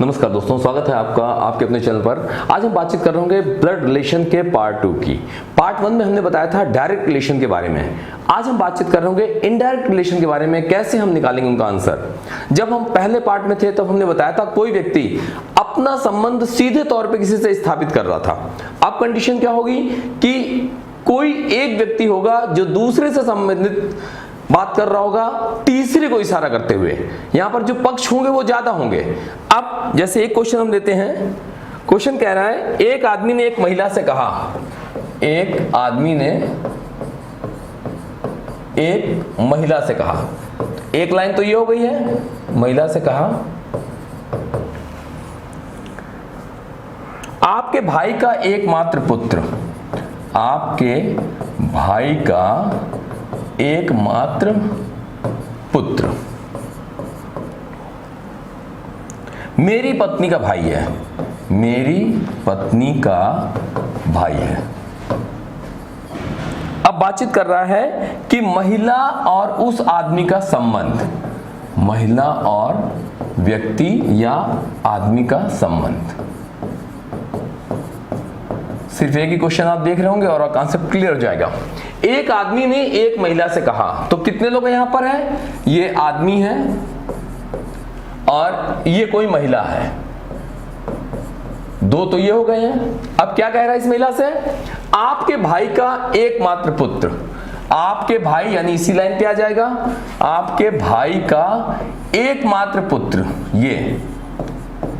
नमस्कार दोस्तों, स्वागत है आपका आपके अपने चैनल पर। आज हम बातचीत कर रहे होंगे ब्लड रिलेशन के पार्ट 2 की। पार्ट 1 में हमने बताया था डायरेक्ट रिलेशन के बारे में। आज हम बातचीत कर रहे होंगे इनडायरेक्ट रिलेशन के बारे में, कैसे हम निकालेंगे उनका आंसर। जब हम पहले पार्ट में थे तब हमने बताया था कोई व्यक्ति अपना संबंध सीधे तौर पर किसी से स्थापित कर रहा था। अब कंडीशन क्या होगी कि कोई एक व्यक्ति होगा जो दूसरे से संबंधित बात कर रहा होगा तीसरे को इशारा करते हुए। यहां पर जो पक्ष होंगे वो ज्यादा होंगे। अब जैसे एक क्वेश्चन हम लेते हैं। क्वेश्चन कह रहा है एक आदमी ने एक महिला से कहा, एक आदमी ने एक महिला से कहा। एक लाइन तो ये हो गई है, महिला से कहा आपके भाई का एकमात्र पुत्र, आपके भाई का एकमात्र पुत्र मेरी पत्नी का भाई है, मेरी पत्नी का भाई है। अब बातचीत कर रहा है कि महिला और उस आदमी का संबंध, महिला और व्यक्ति या आदमी का संबंध। सिर्फ एक ही क्वेश्चन आप देख रहे होंगे और कॉन्सेप्ट क्लियर हो जाएगा। एक आदमी ने एक महिला से कहा, तो कितने लोग यहां पर हैं? ये आदमी है और ये कोई महिला है, दो तो ये हो गए हैं। अब क्या कह रहा है इस महिला से? आपके भाई का एकमात्र पुत्र, आपके भाई यानी इसी लाइन पे आ जाएगा, आपके भाई का एकमात्र पुत्र। ये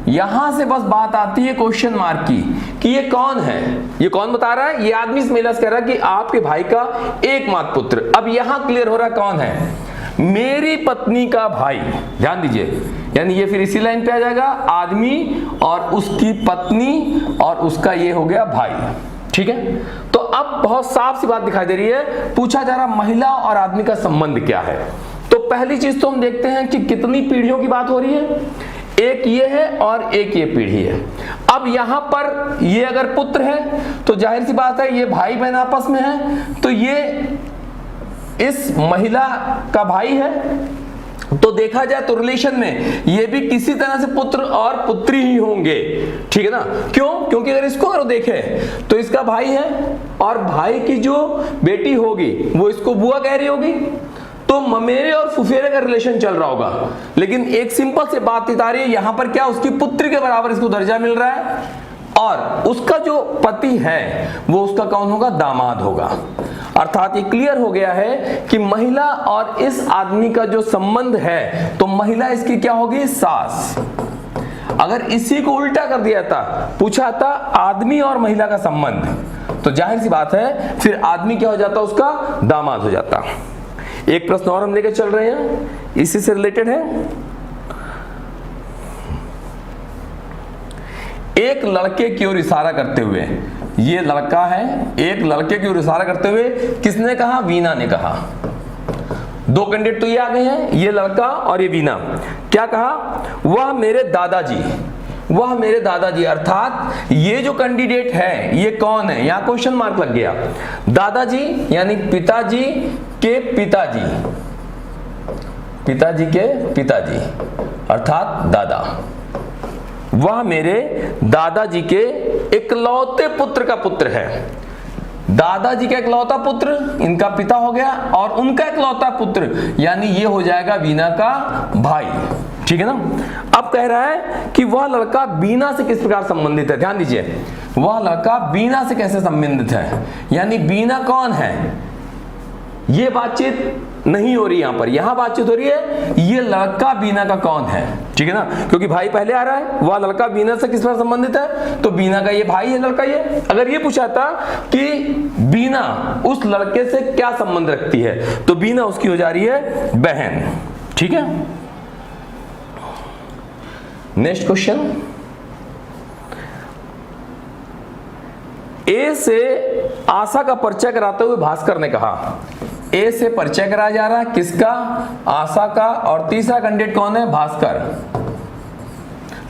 यहां से बस बात आती है क्वेश्चन मार्क की कि ये कौन है, ये कौन बता रहा है? ये आदमी इस महिला से कह रहा है कि आपके भाई का एकमात्र पुत्र। अब यहां क्लियर हो रहा है कौन है? मेरी पत्नी का भाई। ध्यान दीजिए, यानी ये फिर इसी लाइन पे आ जाएगा, आदमी और उसकी पत्नी और उसका ये हो गया भाई। ठीक है, तो अब बहुत साफ सी बात दिखाई दे रही है। पूछा जा रहा महिला और आदमी का संबंध क्या है। तो पहली चीज तो हम देखते हैं कि कितनी पीढ़ियों की बात हो रही है। एक ये है और एक ये पीढ़ी है। अब यहां पर ये अगर पुत्र है तो जाहिर सी बात है ये भाई बहन आपस में है, तो ये इस महिला का भाई है। तो देखा जाए तो रिलेशन में ये भी किसी तरह से पुत्र और पुत्री ही होंगे। ठीक है ना? क्यों? क्योंकि अगर इसको अगर देखे तो इसका भाई है और भाई की जो बेटी होगी वो इसको बुआ कह रही होगी, तो ममेरे और फुफेरे का रिलेशन चल रहा होगा। लेकिन एक सिंपल से बात आ रही है, यहां पर क्या उसकी पुत्री के बराबर इसको दर्जा मिल रहा है और उसका जो पति है वो उसका कौन होगा? दामाद होगा। अर्थात ये क्लियर हो गया है कि महिला और इस आदमी का जो संबंध है तो महिला इसकी क्या होगी? सास। अगर इसी को उल्टा कर दिया था, पूछा था आदमी और महिला का संबंध, तो जाहिर सी बात है फिर आदमी क्या हो जाता? उसका दामाद हो जाता। एक प्रश्न और हम लेकर चल रहे हैं, इसी से रिलेटेड है। एक लड़के की ओर इशारा करते हुए, ये लड़का है, एक लड़के की ओर इशारा करते हुए किसने कहा? वीना ने कहा। दो कैंडिडेट तो ये आ गए हैं, ये लड़का और ये वीना। क्या कहा? वह मेरे दादाजी, वह मेरे दादाजी। अर्थात ये जो कैंडिडेट है ये कौन है? यहां क्वेश्चन मार्क लग गया। दादाजी यानी पिताजी के पिताजी, पिताजी के पिताजी अर्थात दादा। वह मेरे दादाजी के इकलौते पुत्र का पुत्र है। दादाजी का इकलौता पुत्र इनका पिता हो गया और उनका इकलौता पुत्र यानी ये हो जाएगा वीना का भाई। ठीक है ना? अब कह रहा है कि वह लड़का बीना से किस प्रकार संबंधित है। ध्यान दीजिए, वह लड़का बीना से कैसे संबंधित है, यानी बीना कौन है? ये बातचीत नहीं हो रही, यहां पर यहां बातचीत हो रही है ये लड़का बीना का कौन है। ठीक है ना? क्योंकि भाई पहले आ रहा है, वह लड़का बीना से किस प्रकार संबंधित है, तो बीना का ये भाई है, लड़का ये। अगर ये पूछा था कि बीना उस लड़के से क्या संबंध रखती है, तो बीना उसकी हो जा रही है बहन। ठीक है, नेक्स्ट क्वेश्चन। ए से आशा का परिचय कराते हुए भास्कर ने कहा, ए से परिचय कराया जा रहा है किसका? आशा का। और तीसरा कैंडिडेट कौन है? भास्कर।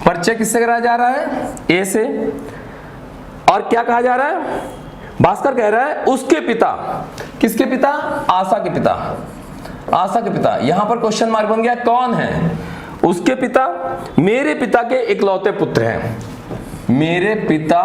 परिचय किससे कराया जा रहा है? ए से। और क्या कहा जा रहा है? भास्कर कह रहा है उसके पिता। किसके पिता? आशा के पिता। आशा के पिता। यहां पर क्वेश्चन मार्क बन गया कौन है? उसके पिता मेरे पिता के इकलौते पुत्र हैं, मेरे पिता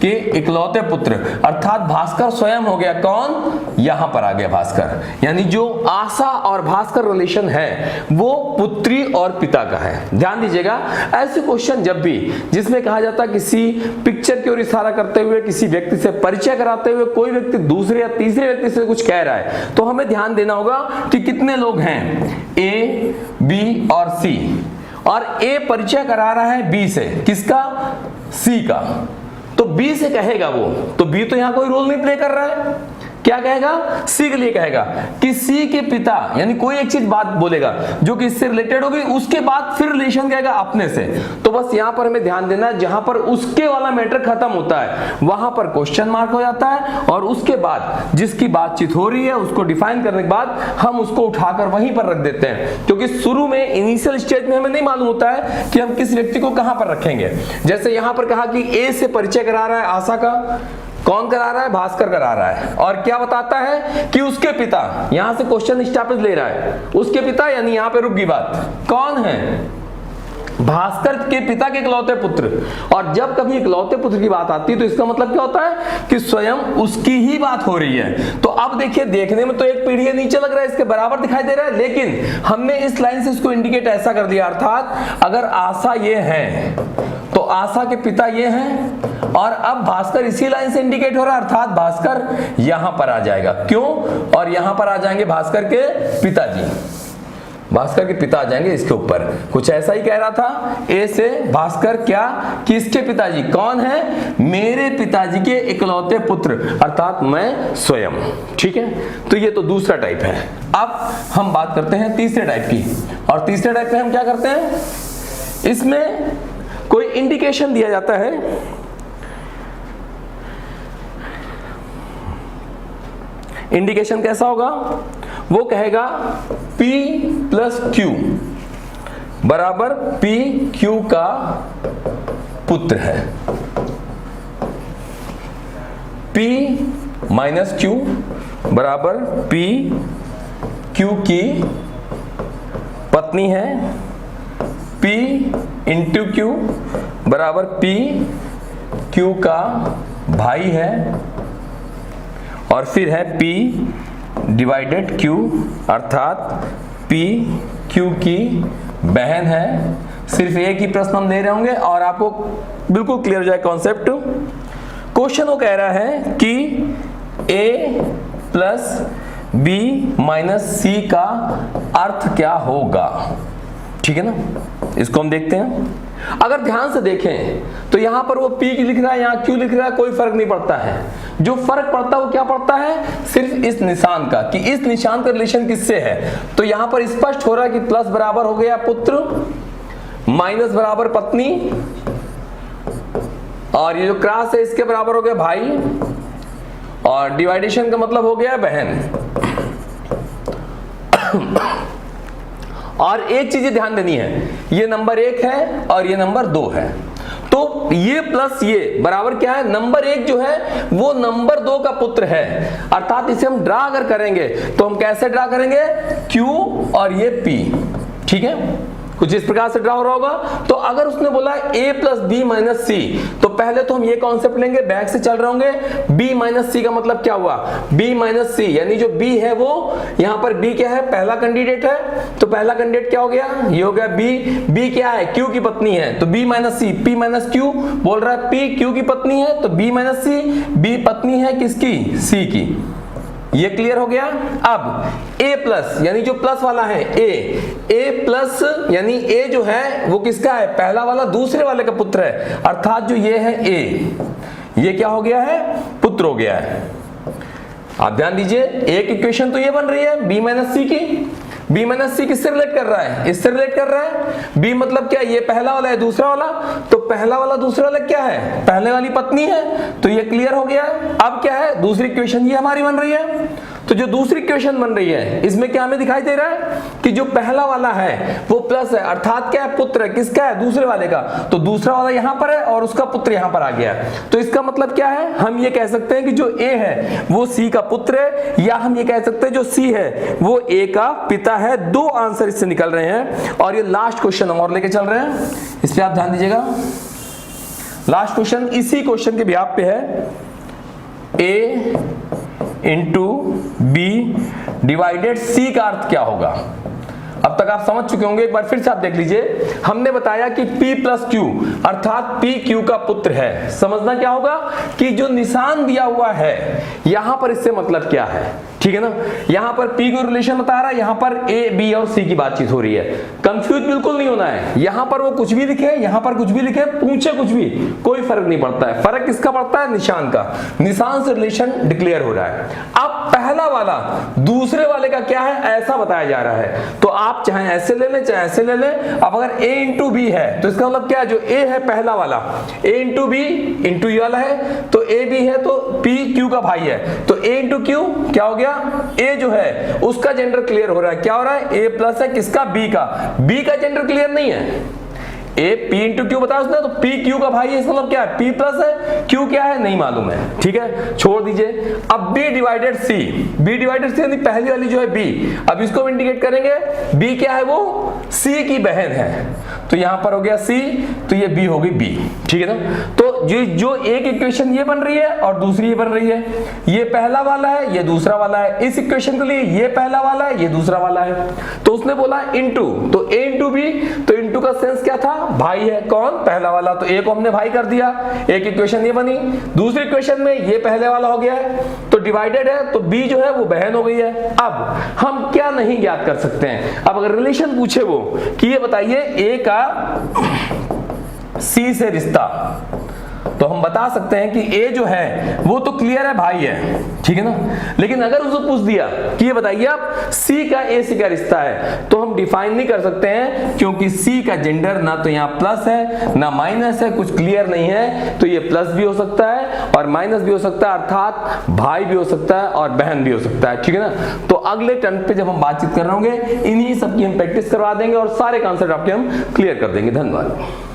के इकलौते पुत्र, अर्थात भास्कर स्वयं हो गया कौन, यहां पर आ गया भास्कर, यानी जो आशा और भास्कर रिलेशन है वो पुत्री और पिता का है। ध्यान दीजिएगा, ऐसे क्वेश्चन जब भी जिसमें कहा जाता है किसी पिक्चर की ओर इशारा करते हुए, किसी व्यक्ति से परिचय कराते हुए कोई व्यक्ति दूसरे या तीसरे व्यक्ति से कुछ कह रहा है, तो हमें ध्यान देना होगा कि कितने लोग हैं, ए, बी और सी, और ए परिचय करा रहा है बी से, किसका, सी का, तो बी से कहेगा वो, तो बी तो यहां कोई रोल नहीं प्ले कर रहा है, क्या कहेगा, सी के लिए कहेगा कि सी के पिता, यानी कोई एक चीज बात बोलेगा जो कि इससे रिलेटेड होगी, उसके बाद फिर रिलेशन कहेगा अपने से। तो बस यहां पर हमें ध्यान देना है, जहां पर उसके वाला मैटर खत्म होता है वहां पर क्वेश्चन मार्क हो जाता है, और उसके बाद जिसकी बातचीत हो रही है उसको डिफाइन करने के बाद हम उसको उठाकर वहीं पर रख देते हैं, क्योंकि शुरू में इनिशियल स्टेज में हमें नहीं मालूम होता है कि हम किस व्यक्ति को कहां पर रखेंगे। जैसे यहां पर कहा कि ए से परिचय करा रहा है आशा का, कौन करा रहा है, भास्कर करा रहा है, और क्या बताता है कि उसके पिता, यहां से क्वेश्चन स्टॉपेज ले रहा है, उसके पिता, यानी यहां पे रुक गई बात, कौन है, भास्कर के पिता के इकलौते पुत्र। और जब कभी इकलौते पुत्र की बात आती है तो इसका मतलब क्या होता है कि स्वयं उसकी ही बात हो रही है। तो अब देखिए, देखने में तो एक पीढ़ी नीचे लग रहा है, इसके बराबर दिखाई दे रहा है, लेकिन हमने इस लाइन से इसको इंडिकेट ऐसा कर दिया, अर्थात अगर आशा ये है तो आशा के पिता ये हैं, और अब भास्कर इसी लाइन से इंडिकेट हो रहा है, अर्थात भास्कर यहां पर आ जाएगा। क्यों, और यहां पर आ जाएंगे भास्कर के पिताजी, भास्कर के पिता आ जाएंगे इसके ऊपर। कुछ ऐसा ही कह रहा था ए से भास्कर, क्या, किसके पिताजी, कौन है, मेरे पिताजी के इकलौते पुत्र, अर्थात मैं स्वयं। ठीक है, तो ये तो दूसरा टाइप है। अब हम बात करते हैं तीसरे टाइप की, और तीसरे टाइप में हम क्या करते हैं, इसमें कोई इंडिकेशन दिया जाता है, इंडिकेशन कैसा होगा, वो कहेगा P प्लस Q बराबर P Q का पुत्र है, P माइनस Q बराबर P Q की पत्नी है, P इंटू Q बराबर P Q का भाई है, और फिर है P डिवाइडेड Q, अर्थात P Q की बहन है। सिर्फ एक ही प्रश्न हम दे रहे होंगे और आपको बिल्कुल क्लियर हो जाए कॉन्सेप्ट। क्वेश्चन वो कह रहा है कि A plus B minus C का अर्थ क्या होगा। ठीक है ना, इसको हम देखते हैं। अगर ध्यान से देखें तो यहां पर वो P लिख रहा है, यहां Q लिख रहा है, कोई फर्क नहीं पड़ता है। जो फर्क पड़ता है वो क्या पड़ता है, सिर्फ इस निशान का, कि इस निशान का रिलेशन किससे है। तो यहां पर स्पष्ट हो रहा है कि प्लस बराबर हो गया पुत्र, माइनस बराबर पत्नी, और ये जो क्रॉस है इसके बराबर हो गया भाई, और डिवाइडेशन का मतलब हो गया बहन। और एक चीज ध्यान देनी है, ये नंबर 1 है और ये नंबर 2 है, तो ये प्लस ये बराबर क्या है, नंबर 1 जो है वो नंबर 2 का पुत्र है। अर्थात इसे हम ड्रा अगर करेंगे तो हम कैसे ड्रा करेंगे, Q और ये P। ठीक है, कुछ इस प्रकार से ड्रा हो रहा होगा। तो अगर उसने बोला A plus B minus C, तो पहले तो हम ये कॉन्सेप्ट लेंगे, बैक से चल रहे होंगे। B माइनस C का मतलब क्या हुआ, B माइनस C, यानी जो B है वो यहाँ पर B क्या है, पहला कैंडिडेट है, तो पहला कैंडिडेट क्या हो गया, ये हो गया B क्या है, Q की पत्नी है, तो B minus C, P minus Q बोल रहा है P Q की पत्नी है, तो B माइनस C, B पत्नी है किसकी, C की। ये क्लियर हो गया। अब A प्लस, यानी जो प्लस वाला है A प्लस, यानी A जो है वो किसका है, पहला वाला दूसरे वाले का पुत्र है, अर्थात जो ये है A, ये क्या हो गया है, पुत्र हो गया है। आप ध्यान दीजिए, एक इक्वेशन तो ये बन रही है B माइनस C की, B माइनस C किससे रिलेट कर रहा है, इससे रिलेट कर रहा है। B मतलब क्या, ये पहला वाला है दूसरा वाला, तो पहला वाला दूसरा वाला क्या है, पहले वाली पत्नी है, तो ये क्लियर हो गया। अब क्या है, दूसरी इक्वेशन ये हमारी बन रही है। तो जो दूसरी इक्वेशन बन रही है इसमें क्या हमें दिखाई दे रहा है कि जो पहला वाला है वो प्लस है, अर्थात क्या है, पुत्र है, किसका है, दूसरे वाले का, तो दूसरा वाला यहां पर है और उसका पुत्र यहां पर आ गया। तो इसका मतलब क्या है, हम ये कह सकते हैं कि जो A है वो C का पुत्र है, या हम ये कह सकते हैं जो C है वो A का पिता है 2 आंसर इससे निकल रहे हैं और ये लास्ट क्वेश्चन हम और लेके चल रहे हैं, इस पे आप ध्यान दीजिएगा। लास्ट क्वेश्चन इसी क्वेश्चन के बिहाफ पे है, a इंटू बी डिवाइडेड c का अर्थ क्या होगा। अब तक आप समझ चुके होंगे, एक बार फिर से आप देख लीजिए। हमने बताया कि p प्लस क्यू अर्थात p q का पुत्र है। समझना क्या होगा कि जो निशान दिया हुआ है यहां पर इससे मतलब क्या है, ठीक है ना। यहां पर p को रिलेशन बता रहा है, यहां पर a b और c की बातचीत हो रही है। कंफ्यूज बिल्कुल नहीं होना है, यहां पर वो कुछ भी लिखे, यहां पर कुछ भी लिखे, पूछे कुछ भी, कोई फर्क नहीं पड़ता है। फर्क किसका पड़ता है, निशान का। निशान से रिलेशन डिक्लेयर हो रहा है। अब पहला वाला दूसरे वाले का क्या है ऐसा बताया जा रहा है, तो आप चाहे ऐसे ले लें चाहे ऐसे ले लें। अब अगर a इंटू बी है तो इसका मतलब क्या है, जो a है पहला वाला, a इंटू बी इंटू ये वाला है, तो a b है तो p q का भाई है, तो a इंटू क्यू क्या हो गया, a जो है उसका जेंडर क्लियर हो रहा है। क्या हो रहा है, a प्लस है किसका, b का। b का जेंडर क्लियर नहीं है, a p इंटू क्यू बताया उसने, तो p q का भाई है, इसका मतलब क्या है, p प्लस है, q क्या है नहीं मालूम है, ठीक है, छोड़ दीजिए। अब b divided c, b divided c यानी पहली वाली जो है b, अब इसको इंडिकेट करेंगे, b क्या है, वो c की बहन है, तो यहां पर हो गया c, तो ये b होगी b, ठीक है ना। तो जो एक इक्वेशन ये बन रही है और दूसरी ये बन रही है, ये पहला वाला है ये दूसरा वाला है। इस इक्वेशन के लिए ये पहला वाला है ये दूसरा वाला है, तो उसने बोला इनटू, तो a इंटू बी, तो इनटू का सेंस क्या था, भाई है कौन, पहला वाला, तो a को हमने भाई कर दिया। एक इक्वेशन ये बनी, दूसरी इक्वेशन में ये पहले वाला हो गया है तो डिवाइडेड है, तो b जो है वो बहन हो गई है। अब हम क्या नहीं ज्ञात कर सकते हैं, अब अगर रिलेशन पूछे वो कि ये बताइए a का c से रिश्ता, तो हम बता सकते हैं कि a जो है वो तो क्लियर है भाई है, ठीक है ना। लेकिन अगर उसको पूछ दिया कि ये बताइए आप c का a से क्या रिश्ता है, तो हम डिफाइन नहीं कर सकते हैं, क्योंकि c का जेंडर ना तो यहाँ प्लस है ना माइनस है, कुछ क्लियर नहीं है। तो ये प्लस भी हो सकता है और माइनस भी हो सकता है, अर्थात भाई भी हो सकता है और बहन भी हो सकता है, ठीक है ना। तो अगले टर्न पे जब हम बातचीत कर रहे होंगे इन्हीं सबकी हम प्रैक्टिस करवा देंगे और सारे कॉन्सेप्ट आपके हम क्लियर कर देंगे। धन्यवाद।